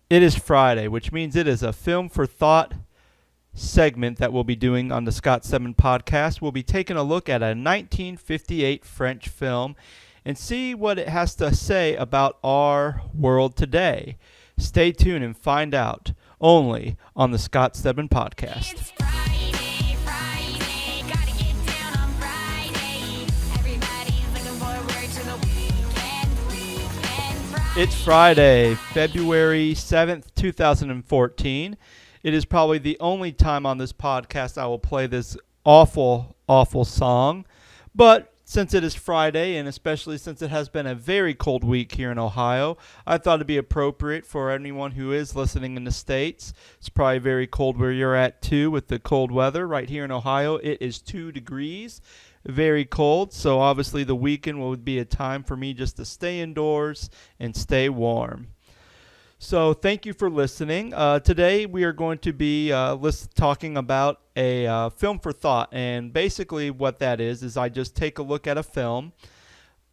It is Friday, which means it is a Film for Thought segment that we'll be doing on the Scott Stedman podcast. We'll be taking a look at a 1958 French film and see what it has to say about our world today. Stay tuned and find out only on the Scott Stedman podcast. It's Friday, Friday, gotta get down on Friday. Everybody's looking forward to the weekend Friday. It's Friday, February 7th, 2014. It is probably the only time on this podcast I will play this awful, awful song. But since it is Friday, and especially since it has been a very cold week here in Ohio, I thought it'd be appropriate for anyone who is listening in the States. It's probably very cold where you're at too with the cold weather. Right here in Ohio, it is 2 degrees. Very cold, so obviously the weekend would be a time for me just to stay indoors and stay warm. So thank you for listening. Today we are going to be talking about a film for thought, and basically what that is I just take a look at a film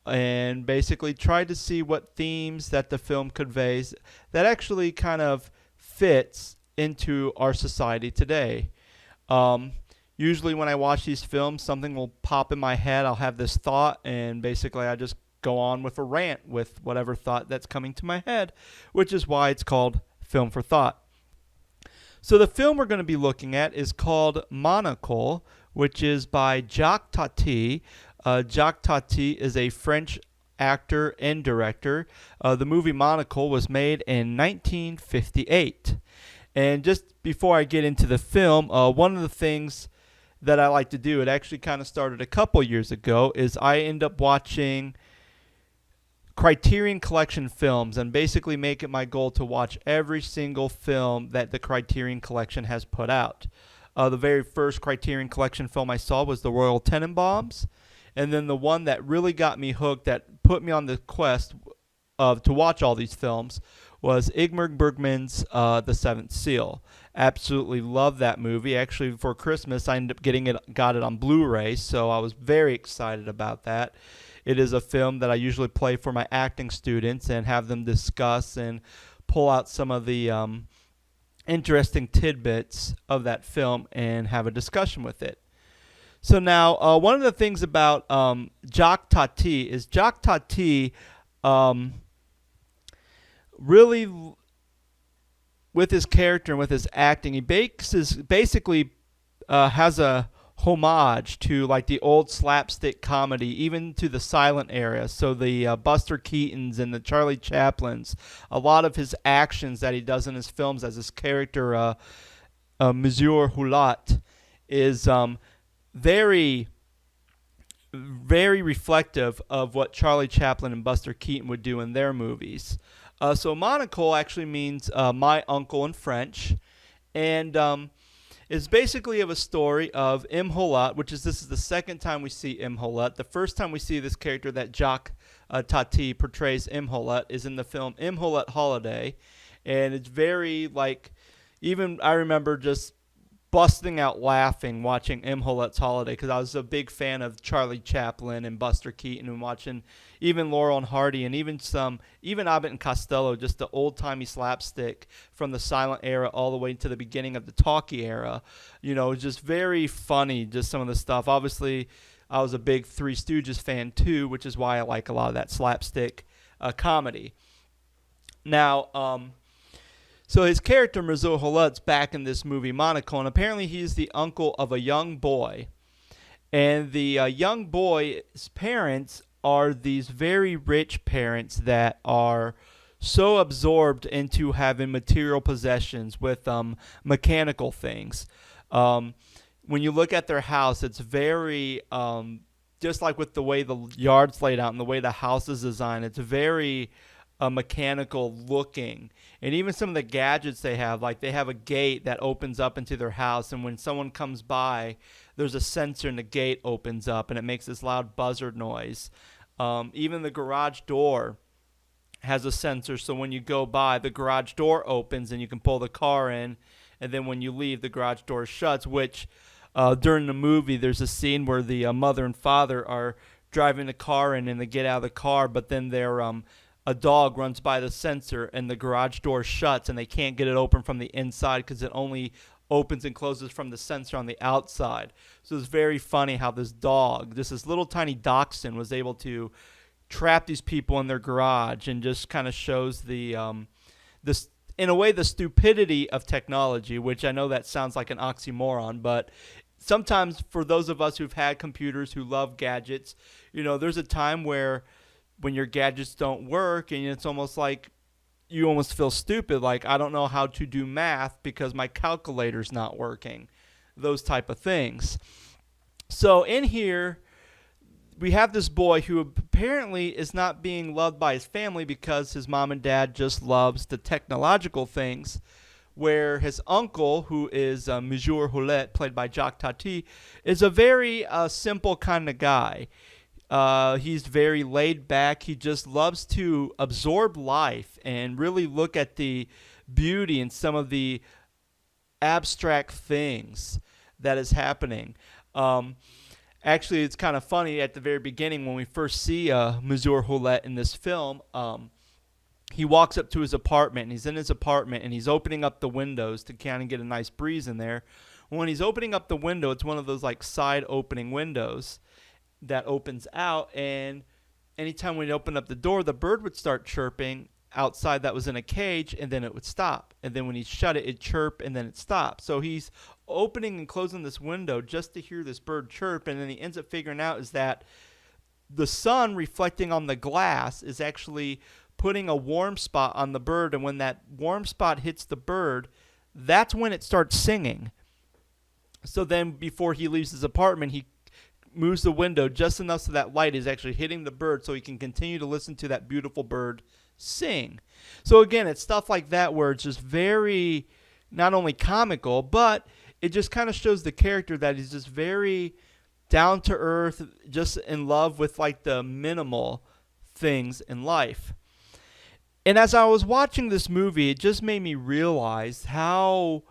and basically try to see what themes that the film conveys that actually kind of fits into our society today. Usually when I watch these films, something will pop in my head. I'll have this thought, and basically I just go on with a rant with whatever thought that's coming to my head, which is why it's called Film for Thought. So the film we're going to be looking at is called Mon Oncle, which is by Jacques Tati. Jacques Tati is a French actor and director. The movie Mon Oncle was made in 1958. And just before I get into the film, one of the things that I like to do, it actually kind of started a couple years ago, is I end up watching Criterion Collection films and basically make it my goal to watch every single film that the Criterion Collection has put out. The very first Criterion Collection film I saw was The Royal Tenenbaums, and then the one that really got me hooked, that put me on the quest to watch all these films, was Ingmar Bergman's The Seventh Seal. Absolutely love that movie. Actually, for Christmas, I ended up got it on Blu-ray, so I was very excited about that. It is a film that I usually play for my acting students and have them discuss and pull out some of the interesting tidbits of that film and have a discussion with it. So now, one of the things about Jacques Tati is Jacques Tati really, with his character and with his acting, he basically has a homage to like the old slapstick comedy, even to the silent era. So the Buster Keatons and the Charlie Chaplins, a lot of his actions that he does in his films as his character, Monsieur Hulot, is very, very reflective of what Charlie Chaplin and Buster Keaton would do in their movies. So Mon Oncle actually means my uncle in French, and it's basically of a story of M. Hulot, this is the second time we see M. Hulot. The first time we see this character that Jacques Tati portrays, M. Hulot, is in the film M. Hulot Holiday, and it's very even I remember just busting out laughing watching M. Hulot's Holiday, because I was a big fan of Charlie Chaplin and Buster Keaton, and watching even Laurel and Hardy and even Abbott and Costello, just the old-timey slapstick from the silent era all the way to the beginning of the talkie era. Just very funny, just some of the stuff. Obviously, I was a big Three Stooges fan too, which is why I like a lot of that slapstick comedy. Now, so his character, Monsieur Hulot's back in this movie, Mon Oncle, and apparently he's the uncle of a young boy. And the young boy's parents are these very rich parents that are so absorbed into having material possessions with mechanical things. When you look at their house, it's very, just like with the way the yard's laid out and the way the house is designed, it's very mechanical looking. And even some of the gadgets they have, like they have a gate that opens up into their house, and when someone comes by, there's a sensor and the gate opens up and it makes this loud buzzard noise. Even the garage door has a sensor, so when you go by, the garage door opens and you can pull the car in, and then when you leave, the garage door shuts, which during the movie there's a scene where the mother and father are driving the car in and they get out of the car, but then they're a dog runs by the sensor and the garage door shuts and they can't get it open from the inside because it only opens and closes from the sensor on the outside. So it's very funny how this dog, this little tiny dachshund, was able to trap these people in their garage, and just kind of shows this, in a way, the stupidity of technology, which I know that sounds like an oxymoron, but sometimes for those of us who've had computers, who love gadgets, there's a time where when your gadgets don't work and it's almost like you almost feel stupid, like I don't know how to do math because my calculator's not working, those type of things. So in here, we have this boy who apparently is not being loved by his family because his mom and dad just loves the technological things, where his uncle, who is Monsieur Hulette, played by Jacques Tati, is a very simple kind of guy. He's very laid back. He just loves to absorb life and really look at the beauty in some of the abstract things that is happening. Actually, it's kind of funny at the very beginning when we first see Monsieur Hulette in this film. He walks up to his apartment, and he's in his apartment, and he's opening up the windows to kind of get a nice breeze in there. When he's opening up the window, it's one of those like side opening windows that opens out, and anytime when he opened up the door, the bird would start chirping outside that was in a cage, and then it would stop. And then when he shut it, it'd chirp, and then it stopped. So he's opening and closing this window just to hear this bird chirp, and then he ends up figuring out is that the sun reflecting on the glass is actually putting a warm spot on the bird, and when that warm spot hits the bird, that's when it starts singing. So then before he leaves his apartment, he moves the window just enough so that light is actually hitting the bird so he can continue to listen to that beautiful bird sing. So again, it's stuff like that where it's just very not only comical, but it just kind of shows the character that he's just very down to earth, just in love with like the minimal things in life. And as I was watching this movie, it just made me realize how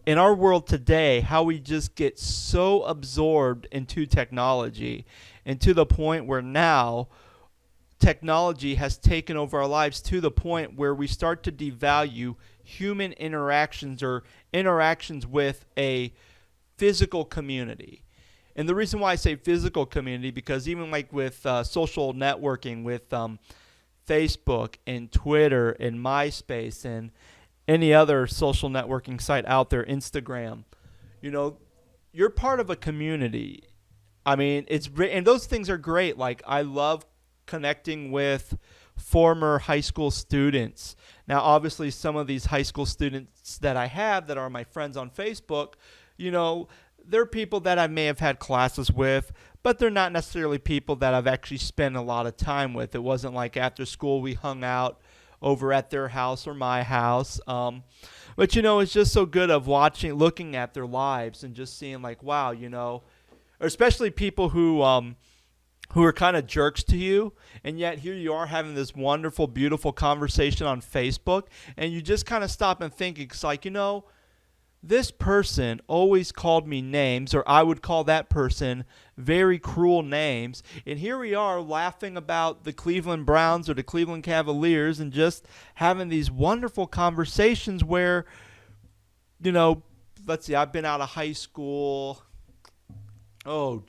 in our world today, how we just get so absorbed into technology, and to the point where now technology has taken over our lives to the point where we start to devalue human interactions or interactions with a physical community. And the reason why I say physical community, because even like with social networking, with Facebook and Twitter and MySpace and any other social networking site out there, Instagram, you're part of a community. I mean, and those things are great. Like, I love connecting with former high school students. Now, obviously, some of these high school students that I have that are my friends on Facebook, they're people that I may have had classes with, but they're not necessarily people that I've actually spent a lot of time with. It wasn't like after school we hung out over at their house or my house. But, it's just so good of looking at their lives and just seeing like, wow, or especially people who are kind of jerks to you, and yet here you are having this wonderful, beautiful conversation on Facebook, and you just kind of stop and think, it's like, this person always called me names, or I would call that person very cruel names, and here we are laughing about the Cleveland Browns or the Cleveland Cavaliers and just having these wonderful conversations where, let's see, I've been out of high school, 12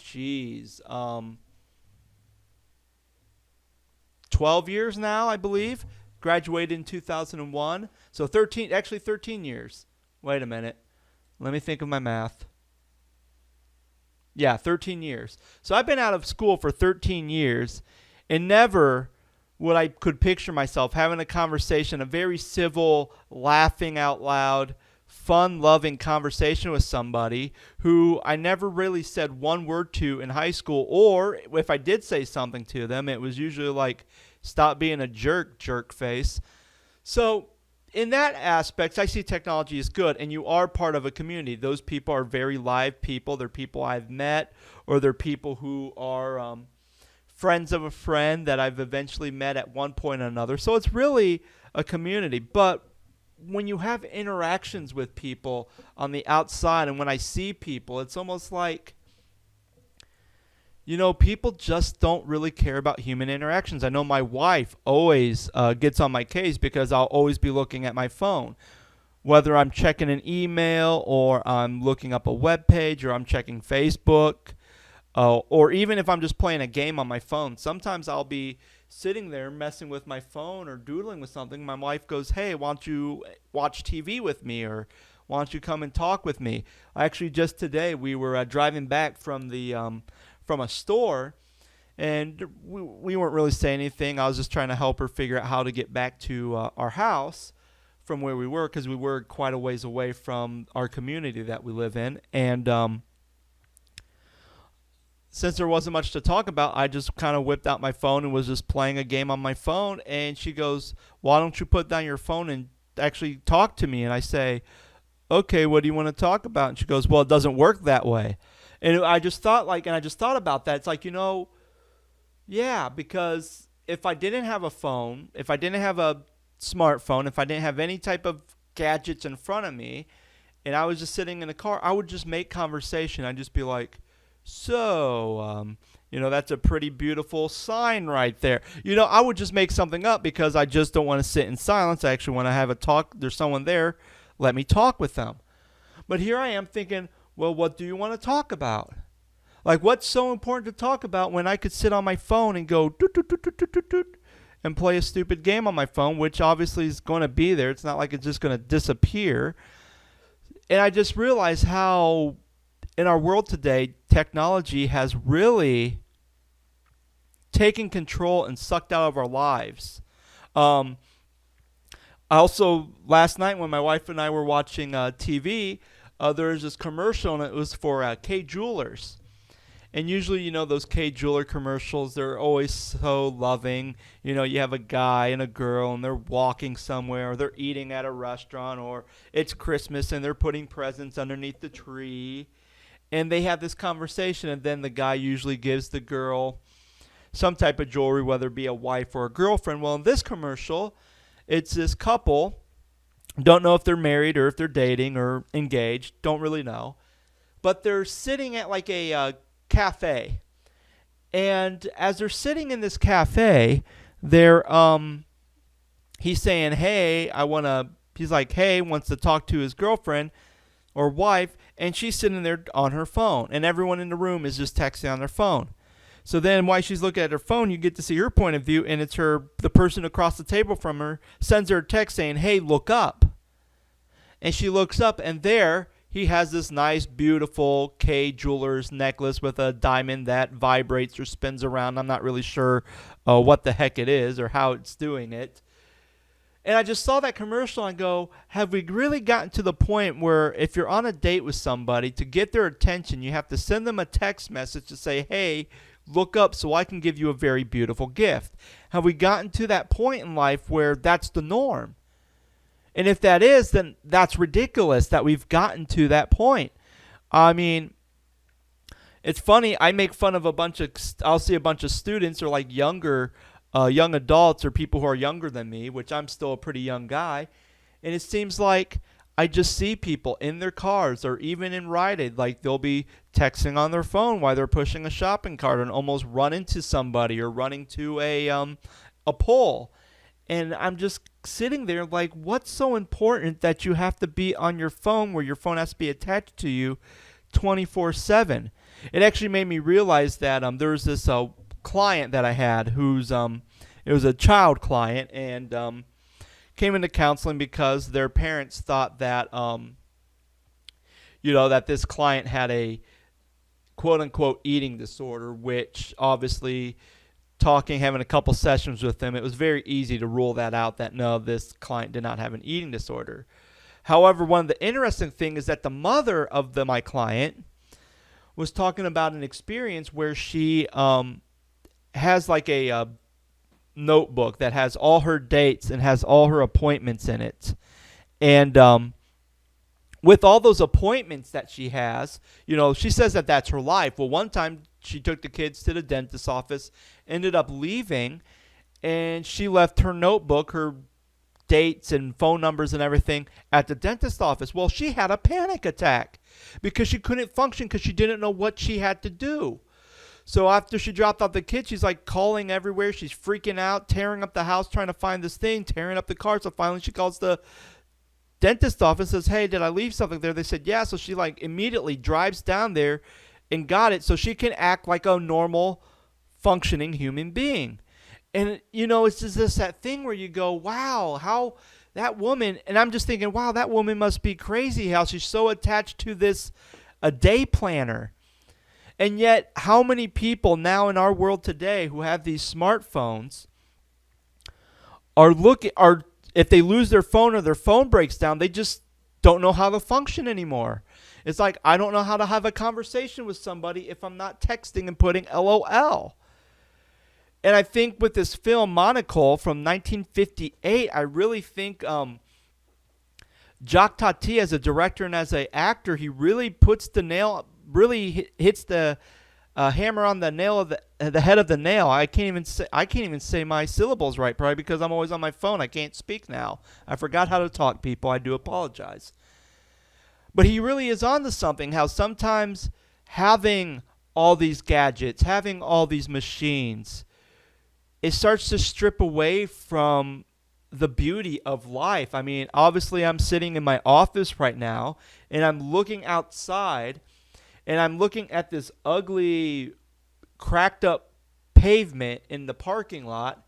years now, I believe. Graduated in 2001. So 13 years. Wait a minute. Let me think of my math. Yeah, 13 years. So I've been out of school for 13 years, and never would I could picture myself having a conversation, a very civil, laughing out loud, fun-loving conversation with somebody who I never really said one word to in high school, or if I did say something to them, it was usually like, stop being a jerk face. So in that aspect, I see technology as good, and you are part of a community. Those people are very live people. They're people I've met, or they're people who are friends of a friend that I've eventually met at one point or another. So it's really a community. But when you have interactions with people on the outside, and when I see people, it's almost like People just don't really care about human interactions. I know my wife always gets on my case because I'll always be looking at my phone. Whether I'm checking an email or I'm looking up a web page or I'm checking Facebook, or even if I'm just playing a game on my phone. Sometimes I'll be sitting there messing with my phone or doodling with something. My wife goes, "Hey, why don't you watch TV with me?" or "Why don't you come and talk with me?" Actually, just today we were driving back from a store, and we weren't really saying anything. I was just trying to help her figure out how to get back to our house from where we were, because we were quite a ways away from our community that we live in. And since there wasn't much to talk about, I just kind of whipped out my phone and was just playing a game on my phone. And she goes, "Why don't you put down your phone and actually talk to me?" And I say, "Okay, what do you want to talk about?" And she goes, "Well, it doesn't work that way." And I just thought about that. It's like, yeah, because if I didn't have a phone, if I didn't have a smartphone, if I didn't have any type of gadgets in front of me, and I was just sitting in the car, I would just make conversation. I'd just be like, "So, that's a pretty beautiful sign right there." I would just make something up because I just don't want to sit in silence. I actually want to have a talk. There's someone there. Let me talk with them. But here I am thinking, well, what do you want to talk about? Like, what's so important to talk about when I could sit on my phone and go doot, doot, doot, doot, doot, doot, doot, and play a stupid game on my phone, which obviously is going to be there. It's not like it's just going to disappear. And I just realized how in our world today, technology has really taken control and sucked out of our lives. Also, last night when my wife and I were watching TV, there was this commercial, and it was for K Jewelers. And usually, those K Jeweler commercials, they're always so loving. You have a guy and a girl, and they're walking somewhere, or they're eating at a restaurant, or it's Christmas, and they're putting presents underneath the tree. And they have this conversation, and then the guy usually gives the girl some type of jewelry, whether it be a wife or a girlfriend. Well, in this commercial, it's this couple. Don't know if they're married or if they're dating or engaged. Don't really know. But they're sitting at like a cafe. And as they're sitting in this cafe, they're he's saying, "Hey, he's like, hey, wants to talk to his girlfriend or wife, and she's sitting there on her phone, and everyone in the room is just texting on their phone. So then while she's looking at her phone, you get to see her point of view, and it's the person across the table from her sends her a text saying, "Hey, look up." And she looks up, and there he has this nice, beautiful K Jewelers necklace with a diamond that vibrates or spins around. I'm not really sure what the heck it is or how it's doing it. And I just saw that commercial and go, have we really gotten to the point where if you're on a date with somebody, to get their attention, you have to send them a text message to say, "Hey, look up so I can give you a very beautiful gift"? Have we gotten to that point in life where that's the norm? And if that is, then that's ridiculous that we've gotten to that point. I mean, it's funny. I make fun of I'll see a bunch of students or like young adults or people who are younger than me, which I'm still a pretty young guy. And it seems like I just see people in their cars or even in Rite Aid, like they'll be texting on their phone while they're pushing a shopping cart and almost run into somebody or running to a pole. And I'm just sitting there like, what's so important that you have to be on your phone where your phone has to be attached to you 24/7? It actually made me realize that there was this client that I had who's it was a child client, and came into counseling because their parents thought that that this client had a quote unquote eating disorder, which obviously having a couple sessions with them, it was very easy to rule that out, that no, this client did not have an eating disorder. However, one of the interesting things is that the mother of my client was talking about an experience where she has like a notebook that has all her dates and has all her appointments in it. And with all those appointments that she has, she says that that's her life. Well, one time she took the kids to the dentist's office, ended up leaving, and she left her notebook, her dates and phone numbers and everything at the dentist's office. Well, she had a panic attack because she couldn't function because she didn't know what she had to do. So after she dropped off the kid, she's like calling everywhere. She's freaking out, tearing up the house, trying to find this thing, tearing up the car. So finally she calls the dentist office, says, hey, did I leave something there? They said, yeah. So she like immediately drives down there and got it so she can act like a normal functioning human being. And, it's just that thing where you go, wow, how that woman, and I'm just thinking, wow, that woman must be crazy how she's so attached to a day planner. And yet, how many people now in our world today who have these smartphones are if they lose their phone or their phone breaks down, they just don't know how to function anymore. It's like, I don't know how to have a conversation with somebody if I'm not texting and putting LOL. And I think with this film, Monocle, from 1958, I really think Jacques Tati, as a director and as an actor, he really puts hits the hammer on the nail of the head of the nail. I can't even say my syllables right, probably because I'm always on my phone. I can't speak now. I forgot how to talk, people. I do apologize. But he really is onto something. How sometimes having all these gadgets, having all these machines, it starts to strip away from the beauty of life. I mean, obviously I'm sitting in my office right now and I'm looking outside and I'm looking at this ugly, cracked up pavement in the parking lot.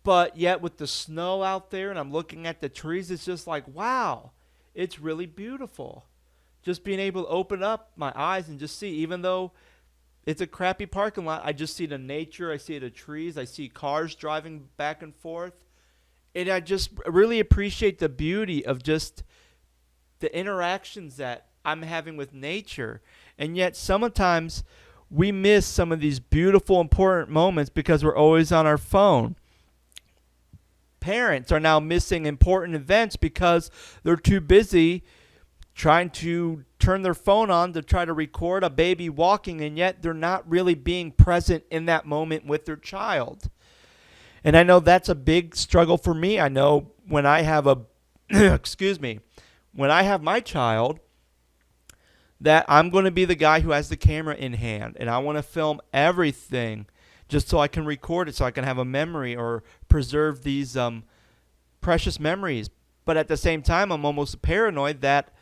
But yet with the snow out there and I'm looking at the trees, it's just like, wow, it's really beautiful. Just being able to open up my eyes and just see, even though it's a crappy parking lot, I just see the nature, I see the trees, I see cars driving back and forth. And I just really appreciate the beauty of just the interactions that I'm having with nature. And yet sometimes we miss some of these beautiful, important moments because we're always on our phone. Parents are now missing important events because they're too busy trying to turn their phone on to try to record a baby walking, and yet they're not really being present in that moment with their child. And I know that's a big struggle for me. I know when I have when I have my child, that I'm going to be the guy who has the camera in hand, and I want to film everything just so I can record it, so I can have a memory or preserve these precious memories. But at the same time, I'm almost paranoid that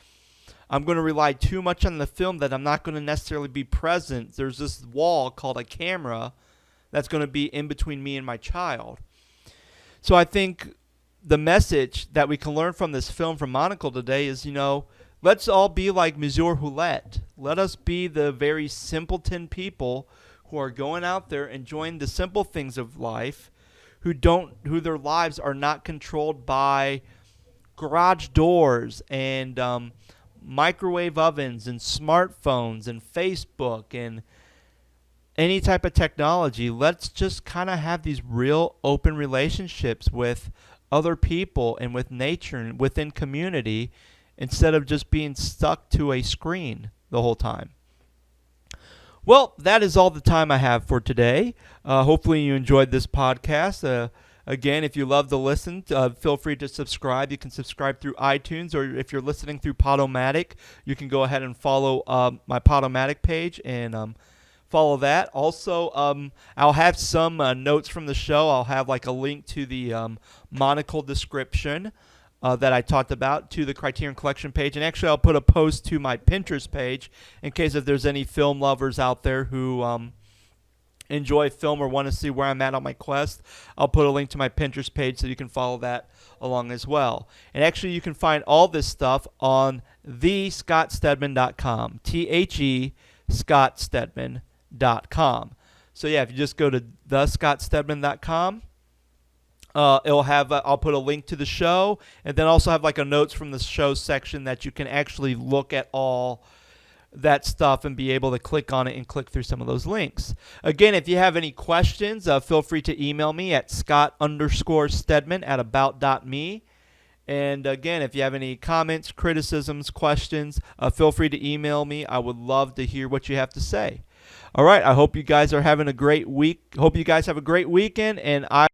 I'm going to rely too much on the film, that I'm not going to necessarily be present. There's this wall called a camera that's going to be in between me and my child. So I think the message that we can learn from this film from Monocle today is, let's all be like Monsieur Roulette. Let us be the very simpleton people who are going out there enjoying the simple things of life, who their lives are not controlled by garage doors and microwave ovens and smartphones and Facebook and any type of technology. Let's just kind of have these real open relationships with other people and with nature and within community, instead of just being stuck to a screen the whole time. Well, that is all the time I have for today. Hopefully you enjoyed this podcast. Again, if you love to listen, feel free to subscribe. You can subscribe through iTunes, or if you're listening through Podomatic, you can go ahead and follow my Podomatic page and follow that. Also, I'll have some notes from the show. I'll have like a link to the Monocle description that I talked about, to the Criterion Collection page. And actually, I'll put a post to my Pinterest page in case if there's any film lovers out there who enjoy film or want to see where I'm at on my quest. I'll put a link to my Pinterest page so you can follow that along as well. And actually, you can find all this stuff on thescottstedman.com, THE scottstedman.com. So yeah, if you just go to thescottstedman.com, it'll have I'll put a link to the show, and then also have like a notes from the show section that you can actually look at all that stuff and be able to click on it and click through some of those links. Again, if you have any questions, feel free to email me at scott_stedman@about.me. And again, if you have any comments, criticisms, questions, feel free to email me. I would love to hear what you have to say. All right, I hope you guys are having a great week. Hope you guys have a great weekend, and I